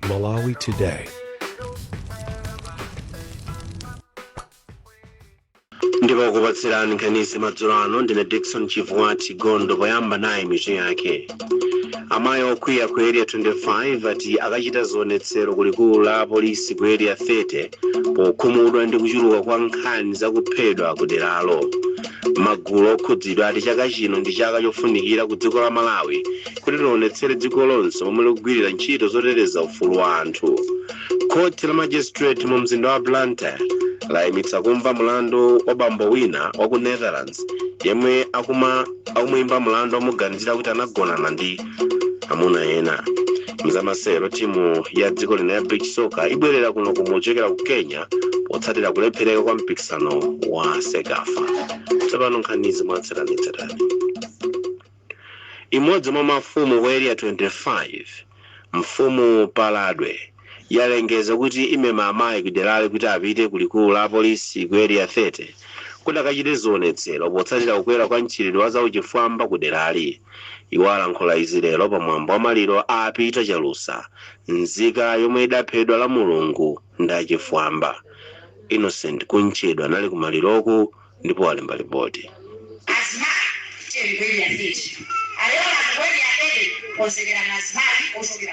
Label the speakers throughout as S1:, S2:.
S1: Malawi Today.
S2: Ndipo kupatsirani nkhanizi madzulo ano ndine Dickson Chivwati Gondo poyamba naye mitu yake. Amayi okwiya ku area 25 ati akachita zionetsero kulikulu la polisi ku area 30 pokhumudwa ndi kuchuluka kwa nkhani zakuphedwa ku deralo. Magulu okhudzidwa ati chaka chino ndi chaka chofunikira ku dziko la Malawi kuti lionetsere dziko lonse momwe likugwirira ntchito zoteteza ufulu wa anthu. Khoti la magistrate mu mzinda wa Blantyre layimitsa kumva mulandu wa bambo wina wa ku Netherlands yemwe akumuyimba mulandu wamuganizira kuti anagonana ndi amuna ena. Mzamasero timu ya dziko lina ya beach soccer ibwerera kuno kumochokera ku Kenya potsatira kulephereka kwa mpikisano wa Sekafa. Tsopano nkhanizi mwatsatanetsatane. Imodzi mwa mafumu ku area 25 mfumu Paladwe yalengeza kuti imema amayi kuderali kuti apite kulikulu la polisi ku area 30 kuti akachite zionetsero potsatira kukwera kwa mchitidwe wa zauchifwamba ku derali. Iwo alankhula izi lero pamwambo wa maliro a Peter Chalusa, nzika yomwe idaphedwa la Mulungu ndi achifwamba. Innocent Kunchedwa anali ku maliroku ndipo alemba ripoti.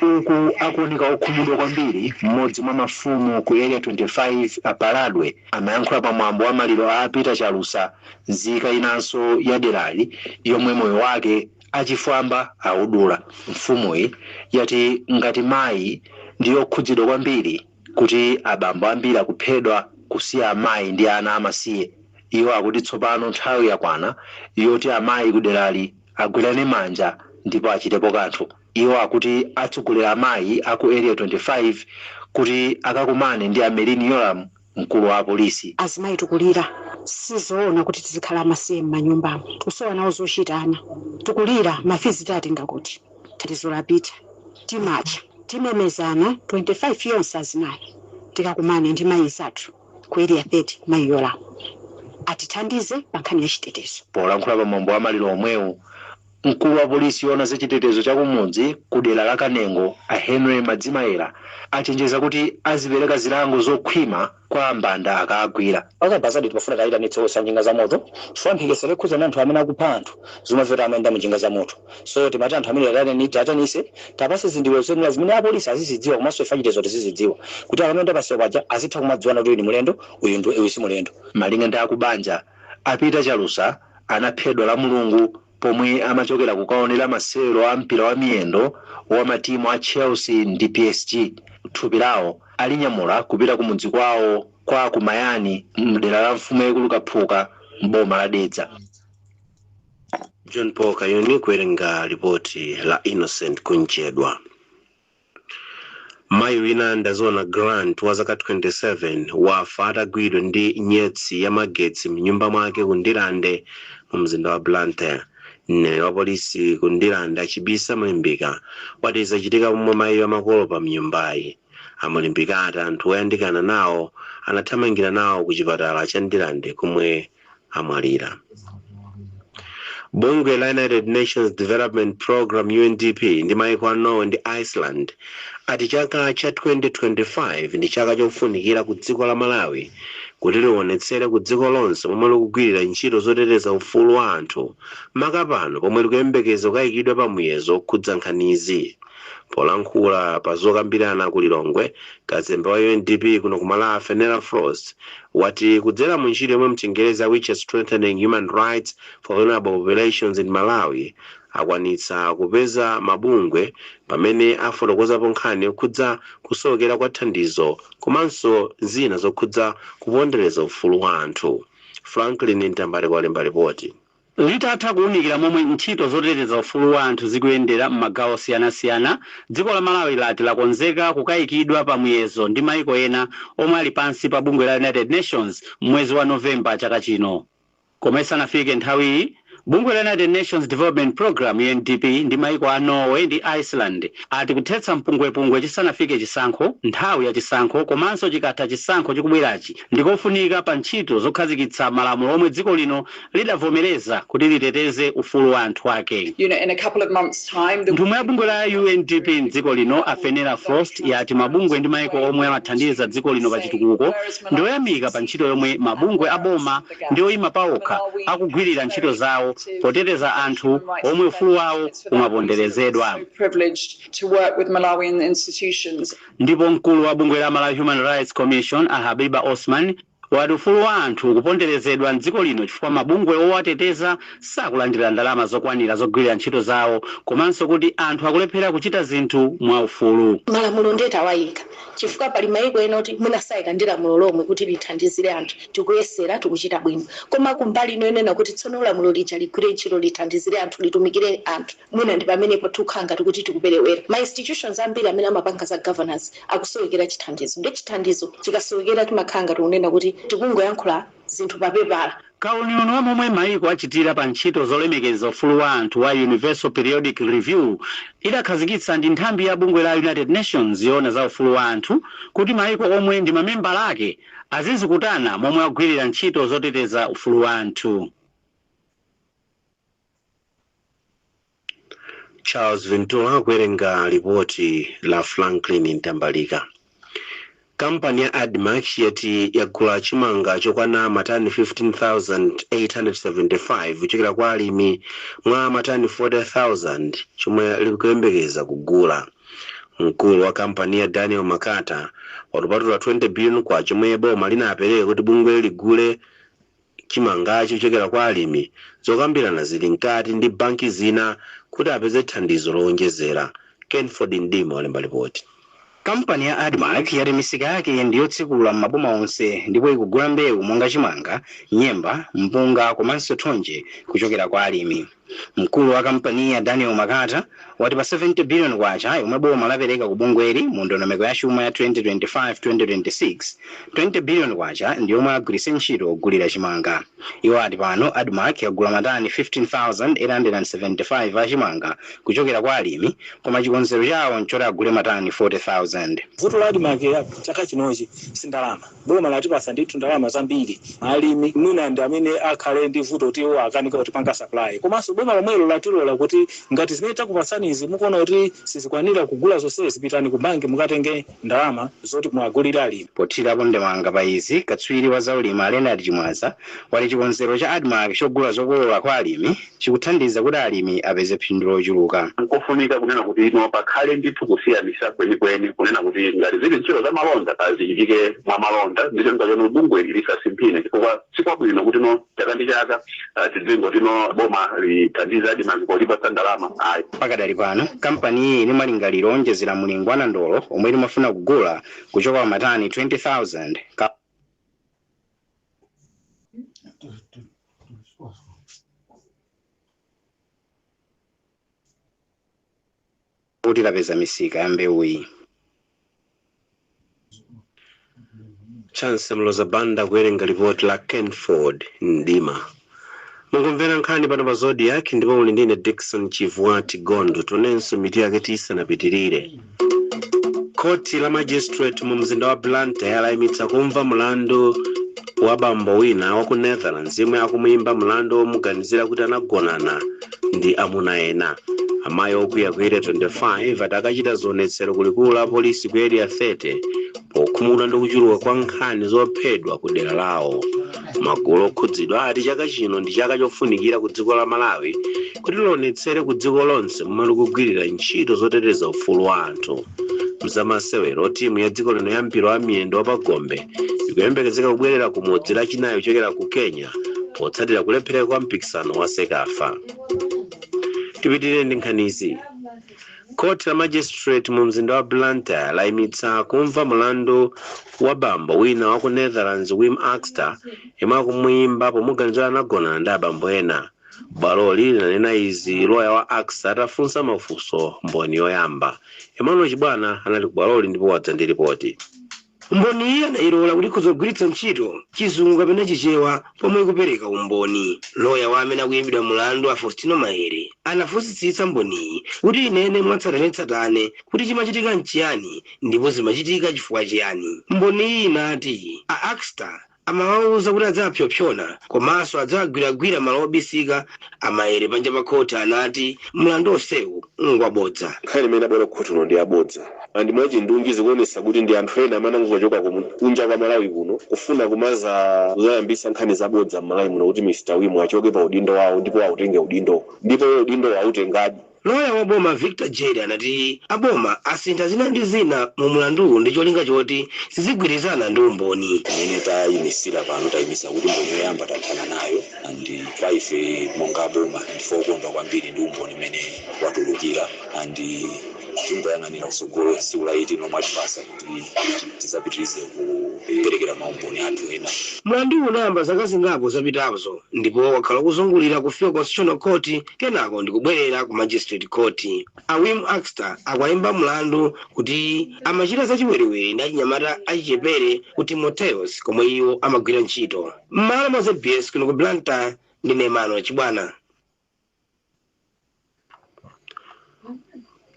S3: Uku akuoneka okhumudwa kwambiri mmodzi mwa mafumu ku area 25 apaladwe amayankhula pamwambo wa maliro a Peter Chalusa, nzika inanso ya derali yomwe moyo wake achifwamba audula. Mfumuyi yati ngati mayi ndi okhudzidwa kwambiri kuti abambo ambiri akuphedwa kusiya amayi ndi ana amasiye. Iwo akuti tsopano nthawi yakwana yoti amayi kuderali agwirane manja ndipo achitepo kanthu. Iwo akuti atsogolera amayi aku area 25 kuti akakumane ndi Amelini Yoram, mkulu wa polisi.
S4: Azimayi tikulira sizoona kuti tizikhala amasiye m'manyumbamo, kusowa nawo zochitana. Tikulira mafizita atingakuti tatizo lapita timacha timemezana 25 yonse azimayi tikakumane ndi mayi zathu ku area 30 mayi Yoram atithandize pa nkhani ya chitetezo.
S3: Polankhula pamwambo wa maliro omwewu, mkulu wa polisi yona zachitetezo chakumudzi kudera la Kanengo a Henry Madzimaera achenjeza kuti azipereka zilango zokhwima kwa ambanda akagwira.
S5: Akabazadi timafuna taita nitsosa njinga za moto tifampikesere khuza na anthu amene akupha anthu zimafeta amene njinga za moto. So timati anthu amene atanise tapase zindiwe zonena zimene apolisi azizidziwa komanso ifachitezo tizizidziwa kuti akamenda pasiwa paja azitha kumadziwana kuti uyu ni mulendo uyu si mulendo.
S3: Malinga ndi akubanja a Peter Chalusa anaphedwa la Mulungu pomwe amachokera kukaonera masewero a mpira wa miyendo wa matimu a Chelsea ndi PSG. Thupi lawo alinyamula kupita ku mudzi kwawo kwa kumayani mdera la mfumu yaikulu Kaphuka m'boma la Dedza.
S2: John Paul Kayuni kuwerenga ripoti la Innocent Kunchedwa. Mayi wina ndazona Grant wa zaka 27 wafa atagwidwa ndi nyetsi ya magetsi mnyumba mwake ku Ndilande mu mzinda wa Blantyre. Mneneri wa polisi ku Ndilande Achibisa Mulimbika wati zachitika pomwe mayi amakolo pa mnyumbayi. Amulimbika ati anthu oyandikana nawo anathamangira nawo ku chipatala cha Ndilande komwe amwalira. Bungwe la United Nations Development Program UNDP ndi maiko a Norway ndi Iceland ati chaka cha 2025 ndi chaka chofunikira ku dziko la Malawi kuti lionetsere ku dziko lonse pomwe likugwirira ntchito zoteteza ufulu wa anthu makapano pomwe likuyembekeza kukayikidwa pa muyezo okhudza nkhanizi. Polankhula pa zokambirana ku Lilongwe, kazembe wa UNDP kuno ku Malawi Fenella Frost wati kudzera mu ntchito yomwe mchingereza which is strengthening human rights for vulnerable populations in Malawi akwanitsa kupeza mabungwe pamene afotokozapo nkhani yokhudza kusowekera kwa thandizo komanso zina zokhudza kupondereza ufulu wa anthu. Franklin Ntambale kwalemba ripoti.
S6: Litatha kuwunikira momwe ntchito zoteteza ufulu wa anthu zikuyendera m'magawo osiyanasiyana, dziko la Malawi lati lakonzeka kukayikidwa pa muyezo ndi maiko ena omwe ali pansi pa bungwe la United Nations mwezi wa Novemba chaka chino. Koma isanafike nthawiyi, Bungwe la United Nations Development Program UNDP ndi maiko a Norway ndi Iceland ati kuthetsa mpungwepungwe chisanafike chisankho, nthawi ya chisankho komanso chikatha chisankho chikubwerachi ndikofunika pa ntchito zokhazikitsa malamulo omwe dziko lino lidavomereza kuti liteteze ufulu wa anthu ake.
S1: In a couple of months' time,
S6: nthumwi ya bungwe la UNDP mdziko lino Afenera Frost yati mabungwe ndi maiko omwe amathandiza dziko lino pa chitukuko ndi oyamika pa ntchito yomwe mabungwe aboma ndi oyima pawokha akugwirira ntchito zawo poteteza anthu omwe ufulu wawo umaponderezedwa. Ndipo mkulu wa bungwe la Malawi Human Rights Commission Habiba Osman wati ufulu wa anthu kuponderezedwa mdziko lino chifukwa mabungwe owateteza sakulandira ndalama zokwanira zogwirira ntchito zawo komanso kuti anthu akulephera kuchita zinthu mwa ufulu.
S7: Malamulo ndeti awayika chifukwa pali maiko ena kuti munasayika ndi lamulo lomwe kuti lithandizire anthu tikuyesera tikuchita bwino koma kumbali ino enena kuti tsono lamulo lija ligwire ntchito lithandizire anthu litumikire anthu mwina ndi pamenepo tukhanga tikuti tikuperewera. Ma institutions ambiri amene amapanga za governance akusowekera chithandizo ndi chithandizo chikasowekera timakhanga tikunena kuti tikungoyankhula zinthu papepala.
S6: Kaunioni wa momwe maiko achitira pa ntchito zolemekeza ufulu wa anthu wa Universal Periodic Review idakhazikitsa ndi nthambi ya bungwe la United Nations yona za ufulu wa anthu kuti maiko omwe ndi mamembala ake azizikutana momwe agwirira ntchito zoteteza ufulu wa anthu.
S2: Charles Ventura kuwerenga ripoti la Franklin Ntambalika. Kampani ya ADMAC yati yagula chimanga chokwana matani 15,875 kuchokera kwa alimi mwa matani 40,000 chomwe likuyembekeza kugula. Mkulu wa kampani ya Daniel Makata watupatula 20 billion kwa chomwe boma linapereka kuti bungwe ligule chimangacho kuchokera kwa alimi zokambirana zili nkati ndi banki zina kuti apeze thandizo lowonjezera. Kenford Ndimo alemba ripoti.
S5: Kampani ya ADMAC yati misika yake ndiyotsekula maboma onse ndipo ikugula mbewu monga chimanga, nyemba, mpunga komanso thonje kuchokera kwa alimi. Mkulu wa kampani ya Daniel Makata wati pa 70 billion kwacha yomwe boma lapereka ku bungweli mu ndondomeko ya chuma ya 2025-2026, 20 billion kwacha ndi yomwe agwiritse ntchito kugulira chimanga. Iwo ati pano ADMAC yagula matani 15,875 a chimanga kuchokera kwa alimi koma chikonzero chawo nchoti agule matani 40,000.
S8: Vuto la ADMAC ya chaka chinochi sindalama. Boma latipasa ndithu ndalama zambiri. Alimi mwina ndi amene akhale ndi vuto kuti iwo akanika kuti panga supply. Komanso boma lomwelo latilola kuti ngati zimene takupasani izi mukuona kuti sizikwanira kugula zonse zipitani ku banki mukatenge ndalama zoti mwagulira alimi.
S5: Pothirapo ndemanga pa izi katswiri wa zaulimi Leonard Chimwaza wali chikonzero cha ADMAC chogula zokolola kwa alimi chikuthandiza kuti alimi apeze phindu lochuluka.
S9: Nkofunika kunena kuti ino pakhale ndithu kusiyanisa kwenikweni kunena kuti ngati zili ntchito za malonda azichitike mwa malonda ndicho ngachano bungwe lisasimphine chifukwa sikwabwino kuti no chaka ndi chaka tidzingo tino boma lithandiza ADMAC polipasa ndalama ayi.
S5: Pakadali pano kampani iyi ili malingaliro onjezera mulingo wa ndolo omwe limafuna kugula kuchoka pa matani 20,000 kuti lapeza misika ya mbewu iyi.
S2: Chance Mlozabanda kuwerenga ripoti la Kenford Ndima. Mukumvera nkhani pano pa Zodiac ndipo uli ndine Dickson Chivwati Gondo tonenso miti yake tisanapitirire. Koti la magistrate mu mzinda wa Blantyre yalayimitsa kumva mlandu wa bambo wina wa ku Netherlands yemwe akumuyimba mlandu womuganizira kuti anagonana ndi amuna ena. Amayi okwiya ku area 25 ati akachita zionetsero kulikulu la polisi ku area 30 pokhumudwa ndi kuchuluka kwa nkhani zophedwa ku dera lawo. Magulu okhudzidwa ati chaka chino ndi chaka chofunikira ku dziko la Malawi kuti lionetsere ku dziko lonse momwe likugwirira ntchito zoteteza ufulu wa anthu. Mzamasewero timu ya dziko lino ya mpira wa miyendo wa pagombe ikuyembekezeka kubwerera ku mudzi lachinayi kuchokera ku Kenya potsatira kulephereka kwa mpikisano wa Sekafa. Tipitirire ndi nkhanizi. Koti la magistrate mu mzinda wa Blantyre layimitsa kumva mlandu wa bambo wina wa ku Netherlands Wim Axter yemwe akumuyimba pomuganizira anagonana ndi abambo ena. Bwaloli linanena izi loya wa Axter atafunsa mafunso mboni yoyamba. Emmanuel Chibwana anali ku bwaloli ndipo wadza ndi ripoti. Mboni anayilola kuti kuzogwiritsa ntchito chizungu kapena chichewa pomwe kupereka umboni. Loya wa amene akuyimbidwa mulandu a Faustino Maere anafunsitsitsa mboniyi kuti inene mwatsatanetsatane kuti chimachitika nchiyani ndipo zimachitika chifukwa chiyani. Mboniyi inati a Axter amawawuza kuti adzapyopyona komanso adzagwiragwira malo obisika. Amaere panja pa khoti anati mlandu onsewu ngwabodza.
S10: Nkhani imene abwera kukhotuno ndi abodza andi mwachi ndungi zikuonesa kuti ndi anthu ena amene angochoka kunja kwa Malawi kuno kufuna kuzayambisa nkhani zabodza m'Malawi muno kuti Mr. Wimo achoke pa udindo wawo ndipo autenge udindo ndipo udindo autengadi.
S2: Loya wa boma Victor Jere anati aboma asintha zina ndi zina mu mlandu ndi cholinga choti sizigwirizana ndi umboni.
S10: Imene tayimisira pano tayimisa kuti mboni yoyamba tathana nayo andi paife monga boma ndifo kondwa kwambiri ndi umboni imene watulukira andi timbayang'anira kusogolo tsiku la 18 lomwe atipasa kuti tizapitirize kuperekera maumboni athu ena.
S2: Mlandu unayamba zaka zingapo zapitazo ndipo wakhala kuzungulira kufika Constitutional Court kenako ndikubwerera ku Magistrate Court. Awim Axter akuyimba mlandu kuti amachita zachiwerewere ndi achinyamata achichepere ku Timotheus komwe iwo amagwira ntchito. M'malo mwa ZBS kuno ku Blantyre ndine Emmanuel Chibwana.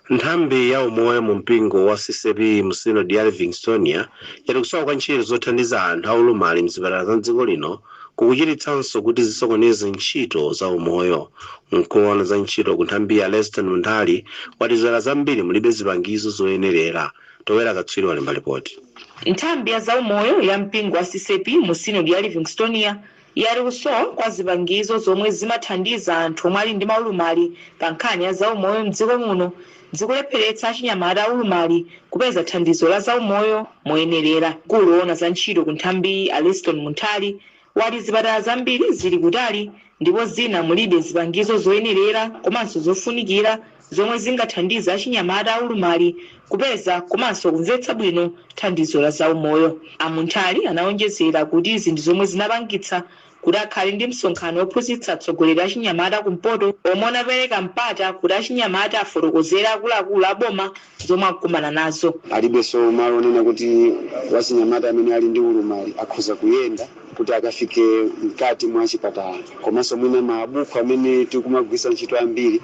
S2: Nthambi ya umoyo mu mpingo wa CCP mu Synod ya Livingstonia yati kusowa kwa ntchito zothandiza anthu aulumali mzipatala za dziko lino kukuchititsanso kuti zisokoneze ntchito za umoyo. Mkulu za ntchito ku nthambi ya Leston Muntali wati zipatala zambiri mulibe zipangizo zoyenerera. Towera katswiri walemba ripoti.
S11: Nthambi ya za umoyo ya mpingo wa CCP mu Synod ya Livingstonia yari kusowa kwa zipangizo zomwe zimathandiza anthu omwe ali ndi maulumali pa nkhani ya za umoyo mdziko muno zikulepheretsa achinyamata aulumali kupeza thandizo la za umoyo moyenerera. Mkulu wa za ntchito ku nthambi a Leston Muntali wati zipatala zambiri zili kutali ndipo zina mulibe zipangizo zoyenerera komanso zofunikira zomwe zingathandiza achinyamata aulumali kupeza komanso kumvetsa bwino thandizo la za umoyo. Amuntali anaonjezera kuti izi ndi zomwe zinapangitsa kuti akhale ndi msonkhano wophunzitsa atsogoleri achinyamata kumpoto omwe anapereka mpata kuti achinyamata afotokozera akuluakulu aboma zomwe akukumana nazo.
S12: Alibenso malo onena kuti wachinyamata amene ali ndi ulumali akhoza kuyenda kuti akafike mkati mwa chipatala. Komanso mwina mabuku amene tikumagwisa ntchito ambiri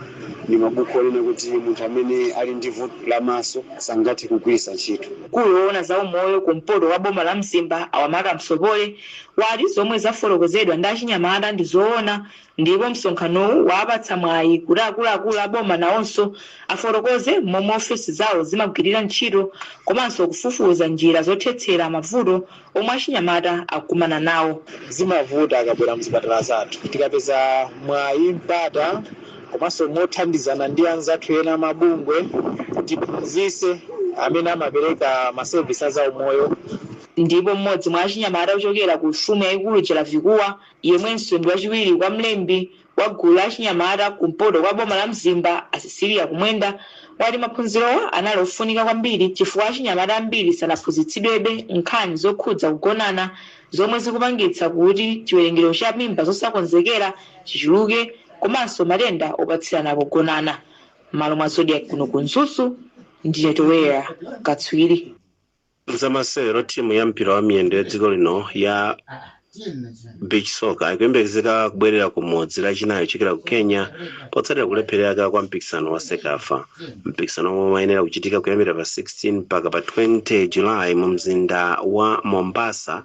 S12: ni mabuku onena kuti munthu amene ali ndi vuto lamaso sangathe kugwisa ntchito.
S11: Mkulu wa za umoyo kumpoto wa boma la Mzimba Awamaka Msopole wati zomwe zafotokozedwa ndi achinyamata ndi zoona ndipo msonkhanowu wapatsa mwayi kuti akuluakulu aboma nawonso afotokoze momwe ofesi zawo zimagwirira ntchito komanso kufufuza njira zothetsera mavuto omwe achinyamata akukumana nawo.
S8: Zimavuta akabwera mzipatala zathu tikapeza mwayi mpata komanso mothandizana ndi anzathu ena mabungwe tiphunzise amene amapereka maservisi za umoyo.
S11: Ndipo mmodzi mwa achinyamata ochokera ku mfumu yayikulu Chilavikuwa yemwenso ndi wachiwiri kwa mlembi wa gulu la achinyamata kumpoto kwa boma la Mzimba Asisilia Kumwenda wati maphunzirowa anali ofunika kwambiri chifukwa achinyamata ambiri sanaphunzitsidwebe nkhani zokhudza kugonana zomwe zikupangitsa kuti chiwerengero cha mimba zosakonzekera chichuluke komanso matenda opatsirana kugonana. Malo mwa Zodiac kuno ku Nsusu ndine Towera katswiri.
S2: Mzamasero timu ya mpira wa miyendo ya dziko lino ya beach soccer ikuyembekezeka kubwerera kumodzi lachinayi kuchokera ku Kenya potsatira kulephereka kwa mpikisano wa Sekafa. Mpikisano omwe umayenera kuchitika kuyambira pa 16 mpaka pa 20 July mu mzinda wa Mombasa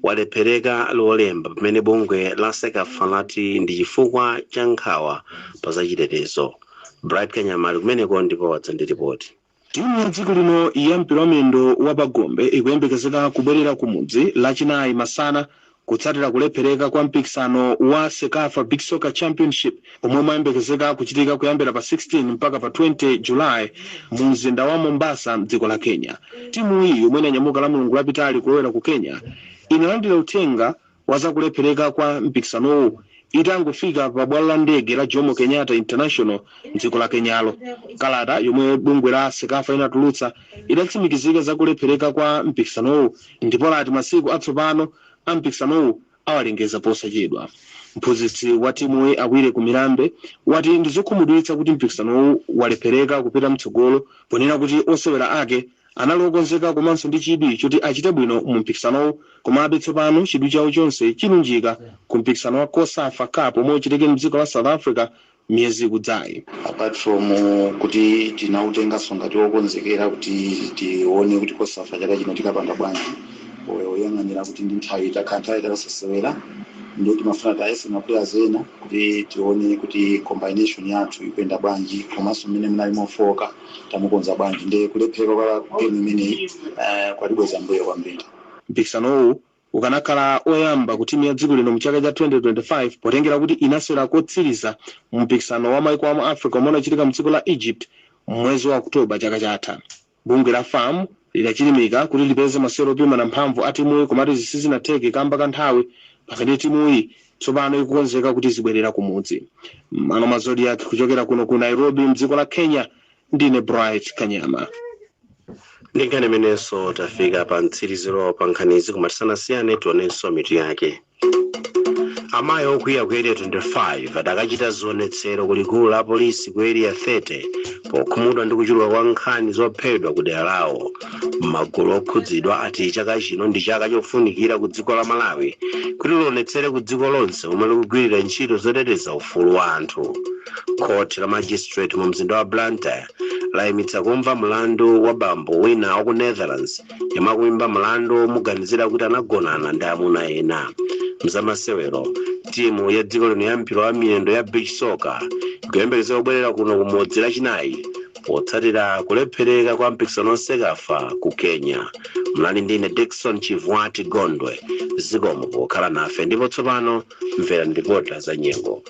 S2: walephereka lolemba pamene bungwe la Sekafa lati ndi chifukwa cha nkhawa pa zachitetezo. Bright Kanyamali kumeneko ndipo wadzandi ripoti.
S3: Timu ya dziko lino ya mpira wa miyendo wa Pagombe ikuyembekezeka kubwerera kumudzi lachinayi masana kutsatira kulephereka kwa mpikisano wa Sekafa Big Soccer Championship omwe umayembekezeka kuchitika kuyambira pa 16 mpaka pa 20 July mu mzinda wa Mombasa mdziko la Kenya. Timu iyi yomwe inanyamuka la mulungu lapitali kulowera ku Kenya inalandira uthenga wa zakulephereka kwa mpikisanowu itangofika pa bwalo la ndege la Jomo Kenyatta International mdziko la Kenyalo. Kalata yomwe bungwe la Sekafa inatulutsa idatsimikizika zakulephereka kwa mpikisanowu ndipo lati masiku atsopano a mpikisanowu awalengeza posachedwa. Mphunzitsi wa timu Awire Kumirambe wati ndizokhumudwitsa kuti mpikisanowu walephereka kupita mtsogolo ponena kuti osewera ake
S13: anali okonzeka komanso ndi chidwi choti achite bwino mu mpikisanowo, komabe tsopano chidwi chawo chonse chilunjika ku mpikisano wa COSAFA Cup omwe uchitike mdziko la South Africa miyezi ikudzayi.
S14: Apart from kuti tinautenganso ngati wokonzekera kuti tione kuti COSAFA chaka chino tikapanga bwanji, oyang'anira kuti ndi nthawi takasasewera ndio timafuna taese na players ena kuti tione kuti combination yathu ikuyenda bwanji komanso mmene munali mofoka tamukonza bwanji ndi kulephera kwa game imeneyi kwatibweza mbuyo kwambiri.
S13: Mpikisanowu ukanakhala oyamba ku timu ya dziko lino mu chaka cha 2025 potengera kuti inaswera kotsiriza mu mpikisano wa maiko amu Africa omwe unachitika mdziko la Egypt mwezi wa Oktoba chaka chatha. Bungwe la FAM lidachilimika kuti lipeze masewero opimana mphamvu a timuyi komati zisizinatheke kamba ka nthawi pakati timuyi tsopano ikukonzeka kuti zibwerera kumudzi. Mano mazodi yake kuchokera kuno ku Nairobi mdziko la Kenya, ndine Bright Kanyama.
S2: Ndingane meneso tafika pa mtsiriziro pa nkhanizi kumatisiyana tionenso mitu yake. Amayi okwiya ku area 25 adakachita zionetsero kulikulu la polisi ku area 30 pokhumudwa ndi kuchuluka kwa nkhani zophedwa ku dera lawo. Magulu okhudzidwa ati chaka chino ndi chaka chofunikira ku dziko la Malawi kuti lionetsere ku dziko lonse omwe likugwirira ntchito zoteteza ufulu wa anthu. Khoti la magistrate mu mzinda wa Blantyre layimitsa kumva mlandu wa bambo wina wa ku Netherlands yemwe akuimba mlandu omuganizira kuti anagonana ndi amuna ena. Mzamasewero timu ya dziko lino ya mpira wa miyendo ya beach soccer ikuyembekezera kubwerera kuno kumodzi lachinayi potsatira kulephereka kwa mpikisano wa CECAFA ku Kenya. Mlali ndine Dickson Chivwati Gondwe, zikomo pokhala nafe ndipo tsopano mvera ndipota za nyengo.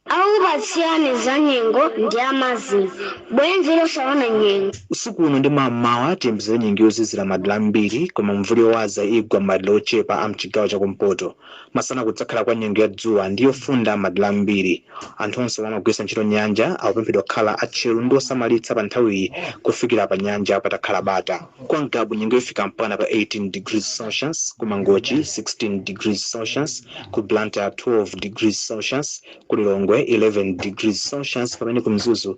S15: Aubatsiyane za nyengo ndi amazi bwenzero saona nyengo.
S5: Usiku uno ndi mamawa tiyembekeza nyengo yozizira madala ambiri koma mvula yowaza igwa madala ochepa a mchigawo chakumpoto. Masana kudzakhala kwa nyengo ya dzuwa ndi yofunda madala ambiri. Anthu onse amagwira ntchito nyanja akupemphedwa kukhala atcheru ndi osamalitsa pa nthawiyi kufikira pa nyanja patakhala bata. Kwa Ngabu nyengo ifika mpaka pa 18 degrees Celsius, ku Mangochi 16 degrees Celsius, ku Blantyre 12 degrees Celsius, ku Lilongwe 11 degrees Celsius pamene ku Mzuzu